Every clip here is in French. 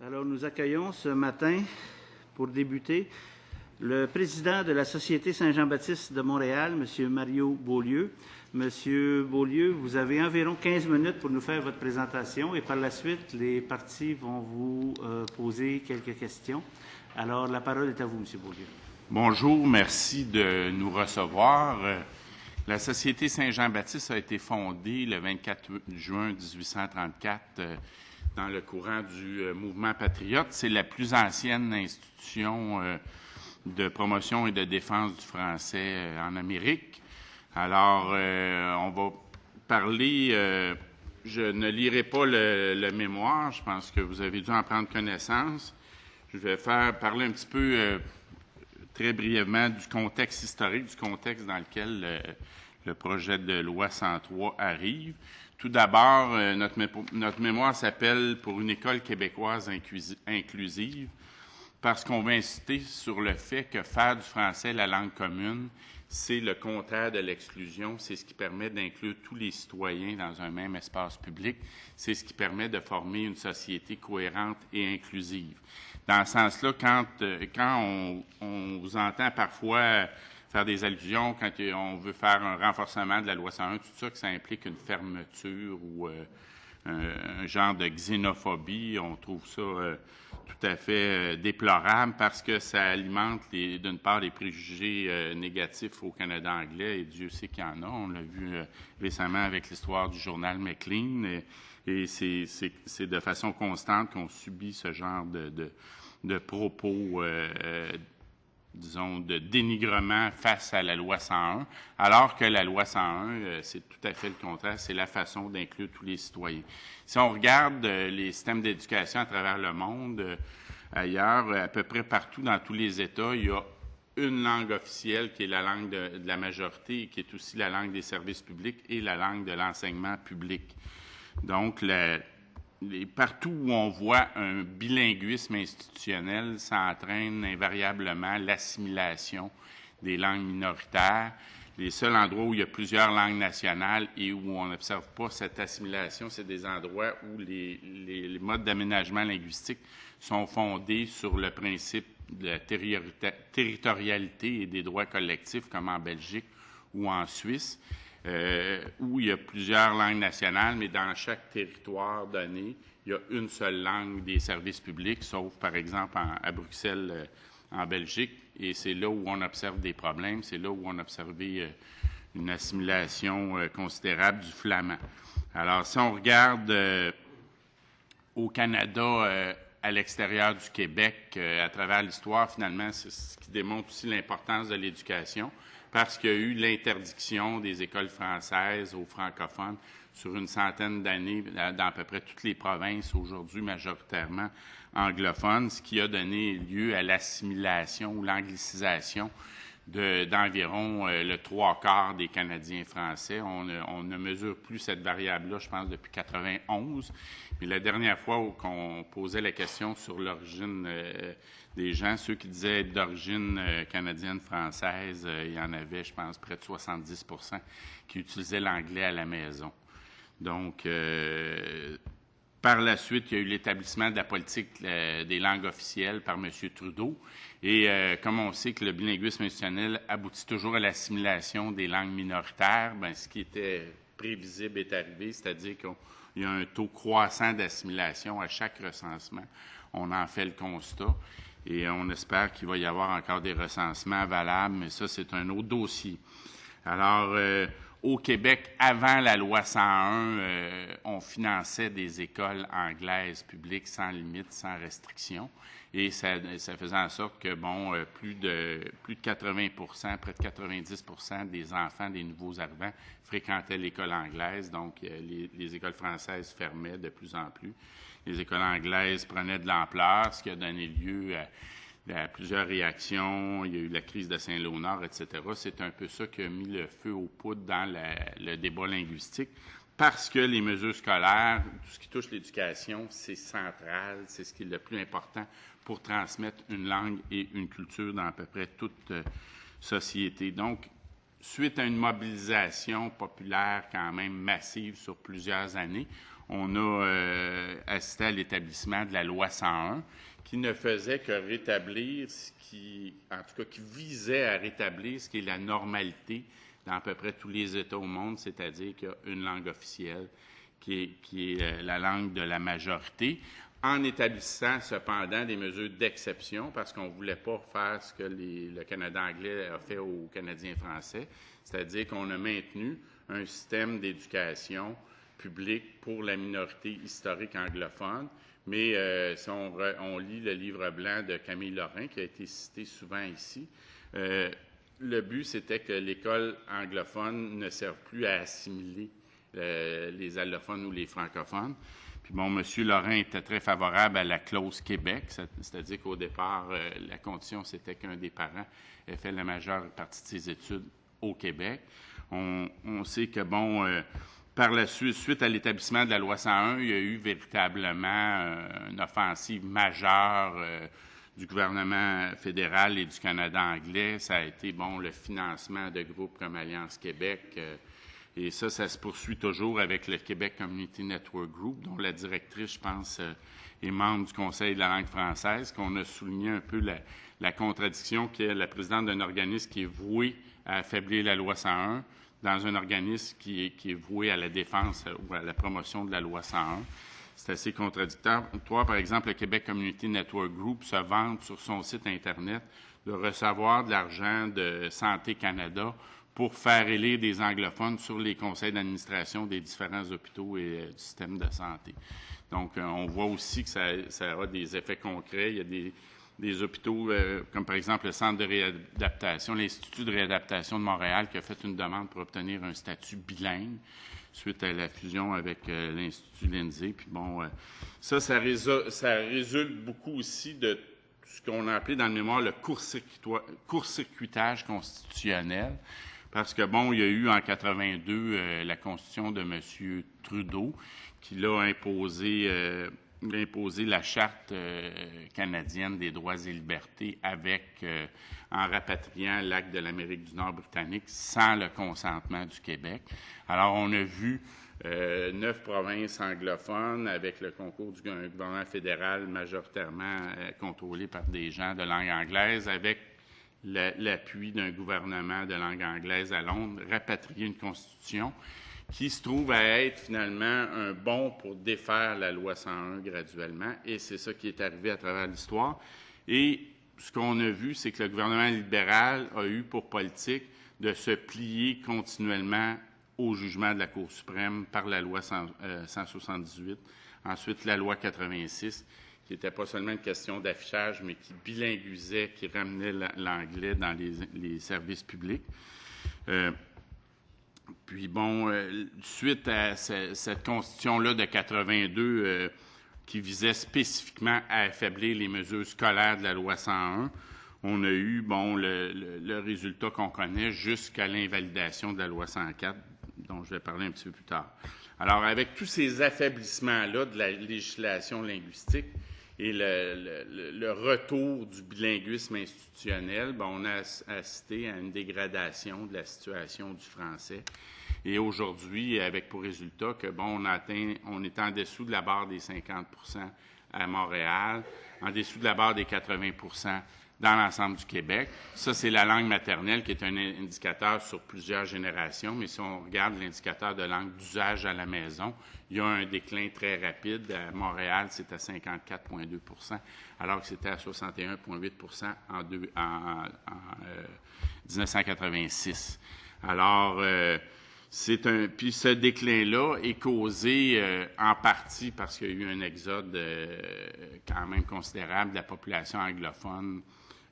Alors, nous accueillons ce matin, pour débuter, le président de la Société Saint-Jean-Baptiste de Montréal, M. Mario Beaulieu. Monsieur Beaulieu, vous avez environ 15 minutes pour nous faire votre présentation et par la suite, les partis vont vous poser quelques questions. Alors, la parole est à vous, M. Beaulieu. Bonjour, merci de nous recevoir. La Société Saint-Jean-Baptiste a été fondée le 24 juin 1834 dans le courant du mouvement patriote. C'est la plus ancienne institution de promotion et de défense du français en Amérique. Alors, on va parler, je ne lirai pas le mémoire, je pense que vous avez dû en prendre connaissance. Je vais parler un petit peu, très brièvement, du contexte historique, du contexte dans lequel le projet de loi 103 arrive. Tout d'abord, notre mémoire s'appelle « Pour une école québécoise inclusive » parce qu'on va insister sur le fait que faire du français la langue commune, c'est le contraire de l'exclusion, c'est ce qui permet d'inclure tous les citoyens dans un même espace public, c'est ce qui permet de former une société cohérente et inclusive. Dans ce sens-là, quand on vous entend parfois faire des allusions, quand on veut faire un renforcement de la loi 101, tout ça, que ça implique une fermeture ou un genre de xénophobie, on trouve ça tout à fait déplorable parce que ça alimente, d'une part, les préjugés négatifs au Canada anglais, et Dieu sait qu'il y en a. On l'a vu récemment avec l'histoire du journal Maclean, et c'est de façon constante qu'on subit ce genre de propos disons, de dénigrement face à la loi 101, alors que la loi 101, c'est tout à fait le contraire, c'est la façon d'inclure tous les citoyens. Si on regarde les systèmes d'éducation à travers le monde, ailleurs, à peu près partout dans tous les États, il y a une langue officielle qui est la langue de la majorité, qui est aussi la langue des services publics et la langue de l'enseignement public. Donc, partout où on voit un bilinguisme institutionnel, ça entraîne invariablement l'assimilation des langues minoritaires. Les seuls endroits où il y a plusieurs langues nationales et où on n'observe pas cette assimilation, c'est des endroits où les modes d'aménagement linguistique sont fondés sur le principe de la territorialité et des droits collectifs, comme en Belgique ou en Suisse. Où il y a plusieurs langues nationales, mais dans chaque territoire donné, il y a une seule langue des services publics, sauf par exemple à Bruxelles, en Belgique, et c'est là où on observe des problèmes, c'est là où on a observé une assimilation considérable du flamand. Alors, si on regarde au Canada, à l'extérieur du Québec, à travers l'histoire, finalement, c'est ce qui démontre aussi l'importance de l'éducation, parce qu'il y a eu l'interdiction des écoles françaises aux francophones sur une centaine d'années dans à peu près toutes les provinces, aujourd'hui majoritairement anglophones, ce qui a donné lieu à l'assimilation ou l'anglicisation d'environ le 3/4 des Canadiens français. On ne mesure plus cette variable-là, je pense, depuis 1991. Mais la dernière fois qu'on posait la question sur l'origine des gens, ceux qui disaient être d'origine canadienne-française, il y en avait, je pense, près de 70 % qui utilisaient l'anglais à la maison. Donc, par la suite, il y a eu l'établissement de la politique des langues officielles par M. Trudeau. Et comme on sait que le bilinguisme institutionnel aboutit toujours à l'assimilation des langues minoritaires, bien, ce qui était prévisible est arrivé, c'est-à-dire qu'il y a un taux croissant d'assimilation à chaque recensement. On en fait le constat. Et on espère qu'il va y avoir encore des recensements valables, mais ça, c'est un autre dossier. Alors, au Québec, avant la loi 101, on finançait des écoles anglaises publiques sans limite, sans restriction. Et ça faisait en sorte que, bon, plus de 80 %, près de 90 % des enfants des nouveaux arrivants fréquentaient l'école anglaise. Donc, les écoles françaises fermaient de plus en plus. Les écoles anglaises prenaient de l'ampleur, ce qui a donné lieu à plusieurs réactions. Il y a eu la crise de Saint-Léonard, etc. C'est un peu ça qui a mis le feu aux poudres dans le débat linguistique, parce que les mesures scolaires, tout ce qui touche l'éducation, c'est central, c'est ce qui est le plus important pour transmettre une langue et une culture dans à peu près toute société. Donc, suite à une mobilisation populaire quand même massive sur plusieurs années, on a assisté à l'établissement de la loi 101 qui ne faisait que rétablir qui visait à rétablir ce qui est la normalité dans à peu près tous les États au monde, c'est-à-dire qu'il y a une langue officielle qui est la langue de la majorité, en établissant cependant des mesures d'exception, parce qu'on ne voulait pas faire ce que le Canada anglais a fait aux Canadiens français, c'est-à-dire qu'on a maintenu un système d'éducation publique pour la minorité historique anglophone. Mais si on lit le livre blanc de Camille Lorrain, qui a été cité souvent ici, le but, c'était que l'école anglophone ne serve plus à assimiler les allophones ou les francophones. Puis bon, M. Lorrain était très favorable à la clause Québec, c'est-à-dire qu'au départ, la condition, c'était qu'un des parents ait fait la majeure partie de ses études au Québec. On sait que, bon, par la suite à l'établissement de la loi 101, il y a eu véritablement une offensive majeure du gouvernement fédéral et du Canada anglais. Ça a été, bon, le financement de groupes comme Alliance Québec. Et ça se poursuit toujours avec le Québec Community Network Group, dont la directrice, je pense, est membre du Conseil de la langue française, qu'on a souligné un peu la contradiction qui est la présidente d'un organisme qui est voué à affaiblir la loi 101 dans un organisme qui est voué à la défense ou à la promotion de la loi 101. C'est assez contradictoire. Par exemple, le Québec Community Network Group se vante sur son site Internet de recevoir de l'argent de Santé Canada pour faire élire des anglophones sur les conseils d'administration des différents hôpitaux et du système de santé. Donc, on voit aussi que ça aura des effets concrets. Il y a des hôpitaux, comme par exemple le Centre de réadaptation, l'Institut de réadaptation de Montréal, qui a fait une demande pour obtenir un statut bilingue suite à la fusion avec l'Institut Lindsay. Puis bon, ça résulte beaucoup aussi de ce qu'on a appelé dans le mémoire le court-circuitage constitutionnel. Parce que, bon, il y a eu en 82 la Constitution de M. Trudeau qui l'a imposé la Charte canadienne des droits et libertés en rapatriant l'acte de l'Amérique du Nord britannique sans le consentement du Québec. Alors, on a vu 9 provinces anglophones avec le concours du gouvernement fédéral majoritairement contrôlé par des gens de langue anglaise, avec l'appui d'un gouvernement de langue anglaise à Londres, rapatrier une constitution qui se trouve à être finalement un bon pour défaire la loi 101 graduellement, et c'est ça qui est arrivé à travers l'histoire. Et ce qu'on a vu, c'est que le gouvernement libéral a eu pour politique de se plier continuellement au jugement de la Cour suprême par la loi 178, ensuite la loi 86, qui n'était pas seulement une question d'affichage, mais qui bilinguisait, qui ramenait l'anglais dans les services publics. Puis bon, suite à cette constitution-là de 82 qui visait spécifiquement à affaiblir les mesures scolaires de la loi 101, on a eu, bon, le résultat qu'on connaît jusqu'à l'invalidation de la loi 104, dont je vais parler un petit peu plus tard. Alors, avec tous ces affaiblissements-là de la législation linguistique, et le retour du bilinguisme institutionnel, ben, on a assisté à une dégradation de la situation du français. Et aujourd'hui, avec pour résultat que, bon, on est en dessous de la barre des 50 % à Montréal, en dessous de la barre des 80 % dans l'ensemble du Québec. Ça, c'est la langue maternelle qui est un indicateur sur plusieurs générations, mais si on regarde l'indicateur de langue d'usage à la maison, il y a un déclin très rapide. À Montréal, c'est à 54,2 % alors que c'était à 61,8 % en 1986. Alors, puis ce déclin-là est causé en partie parce qu'il y a eu un exode quand même considérable de la population anglophone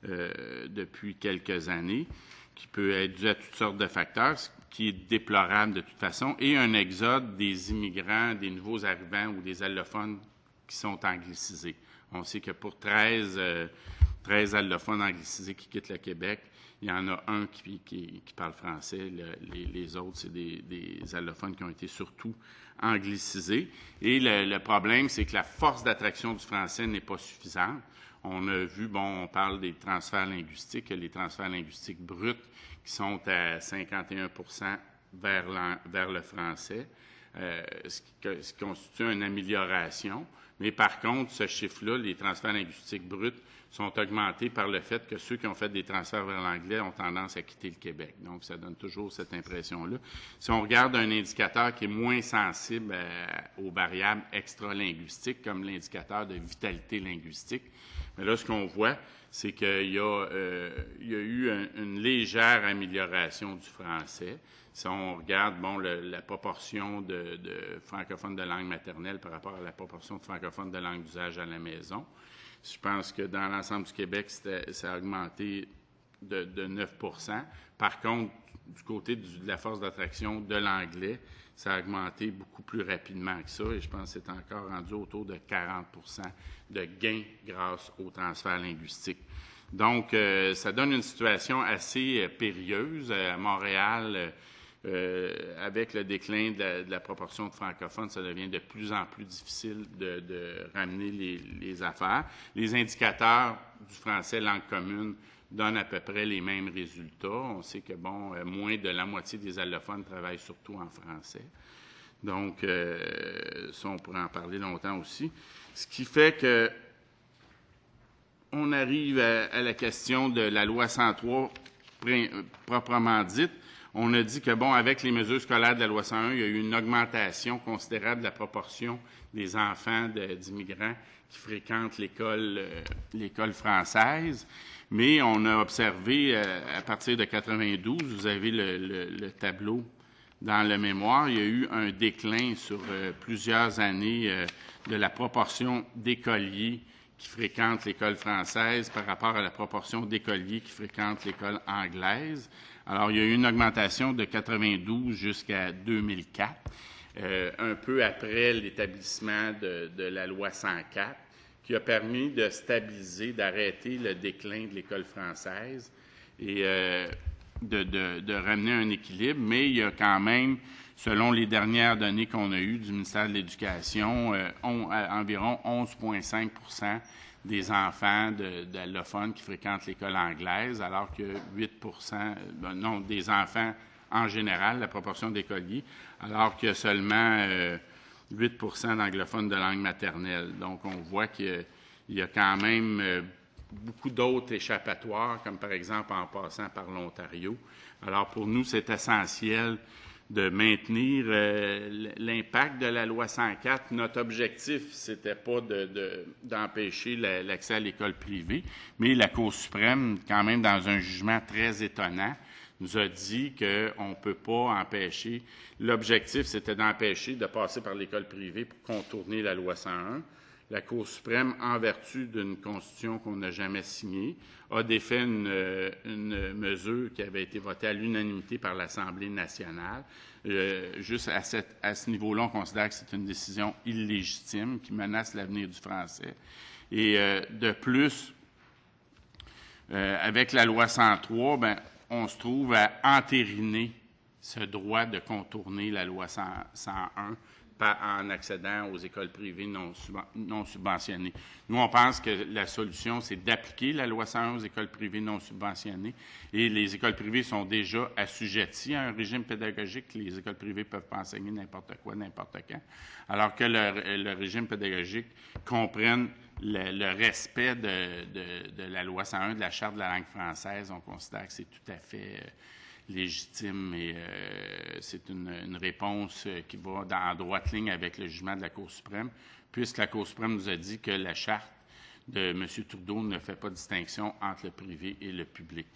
depuis quelques années, qui peut être dû à toutes sortes de facteurs, ce qui est déplorable de toute façon, et un exode des immigrants, des nouveaux arrivants ou des allophones qui sont anglicisés. On sait que pour 13 allophones anglicisés qui quittent le Québec, il y en a un qui parle français. Les autres, c'est des allophones qui ont été surtout anglicisés. Et le problème, c'est que la force d'attraction du français n'est pas suffisante. On a vu, bon, on parle des transferts linguistiques, les transferts linguistiques bruts qui qui sont à 51 vers le français, ce qui constitue une amélioration. Mais par contre, ce chiffre-là, les transferts linguistiques bruts, sont augmentés par le fait que ceux qui ont fait des transferts vers l'anglais ont tendance à quitter le Québec. Donc, ça donne toujours cette impression-là. Si on regarde un indicateur qui est moins sensible aux variables extralinguistiques, comme l'indicateur de vitalité linguistique, mais là, ce qu'on voit, c'est qu'il y a eu une légère amélioration du français. Si on regarde la proportion de francophones de langue maternelle par rapport à la proportion de francophones de langue d'usage à la maison, je pense que dans l'ensemble du Québec, ça a augmenté de 9 %. Par contre, du côté de la force d'attraction de l'anglais, ça a augmenté beaucoup plus rapidement que ça et je pense que c'est encore rendu autour de 40 % de gains grâce au transfert linguistique. Donc, ça donne une situation assez périlleuse à Montréal. Avec le déclin de la proportion de francophones, ça devient de plus en plus difficile de ramener les affaires. Les indicateurs du français langue commune donnent à peu près les mêmes résultats. On sait que, moins de la moitié des allophones travaillent surtout en français. Donc, ça, on pourrait en parler longtemps aussi. Ce qui fait que on arrive à la question de la loi 103 proprement dite. On a dit que, avec les mesures scolaires de la loi 101, il y a eu une augmentation considérable de la proportion des enfants d'immigrants qui fréquentent l'école française. Mais on a observé, à partir de 92, vous avez le tableau dans le mémoire, il y a eu un déclin sur plusieurs années de la proportion d'écoliers qui fréquentent l'école française par rapport à la proportion d'écoliers qui fréquentent l'école anglaise. Alors, il y a eu une augmentation de 92 jusqu'à 2004, un peu après l'établissement de la loi 104, qui a permis de stabiliser, d'arrêter le déclin de l'école française et de ramener un équilibre. Mais il y a quand même, selon les dernières données qu'on a eues du ministère de l'Éducation, environ 11,5 % des enfants d'allophones qui fréquentent l'école anglaise, alors que 8 des enfants en général, la proportion d'écoliers, alors qu'il y a seulement 8 % d'anglophones de langue maternelle. Donc, on voit qu'il y a quand même beaucoup d'autres échappatoires, comme par exemple en passant par l'Ontario. Alors, pour nous, c'est essentiel de maintenir l'impact de la loi 104. Notre objectif, c'était pas d'empêcher l'accès à l'école privée, mais la Cour suprême, quand même dans un jugement très étonnant, nous a dit qu'on ne peut pas empêcher. L'objectif, c'était d'empêcher de passer par l'école privée pour contourner la loi 101. La Cour suprême, en vertu d'une constitution qu'on n'a jamais signée, a défait une mesure qui avait été votée à l'unanimité par l'Assemblée nationale. Juste à ce niveau-là, on considère que c'est une décision illégitime qui menace l'avenir du français. Et de plus, avec la loi 103, on se trouve à entériner ce droit de contourner la loi 101 en accédant aux écoles privées non subventionnées. Nous, on pense que la solution, c'est d'appliquer la loi 101 aux écoles privées non subventionnées. Et les écoles privées sont déjà assujetties à un régime pédagogique. Les écoles privées ne peuvent pas enseigner n'importe quoi, n'importe quand. Alors que le régime pédagogique comprenne le respect de la loi 101, de la Charte de la langue française. On considère que c'est tout à fait légitime et c'est une réponse qui va en droite ligne avec le jugement de la Cour suprême, puisque la Cour suprême nous a dit que la charte de M. Trudeau ne fait pas de distinction entre le privé et le public.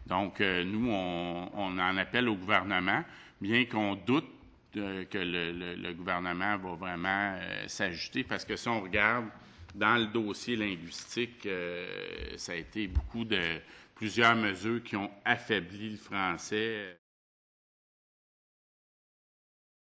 Donc, nous, on en appelle au gouvernement, bien qu'on doute que le gouvernement va vraiment s'ajuster, parce que si on regarde dans le dossier linguistique, ça a été plusieurs mesures qui ont affaibli le français.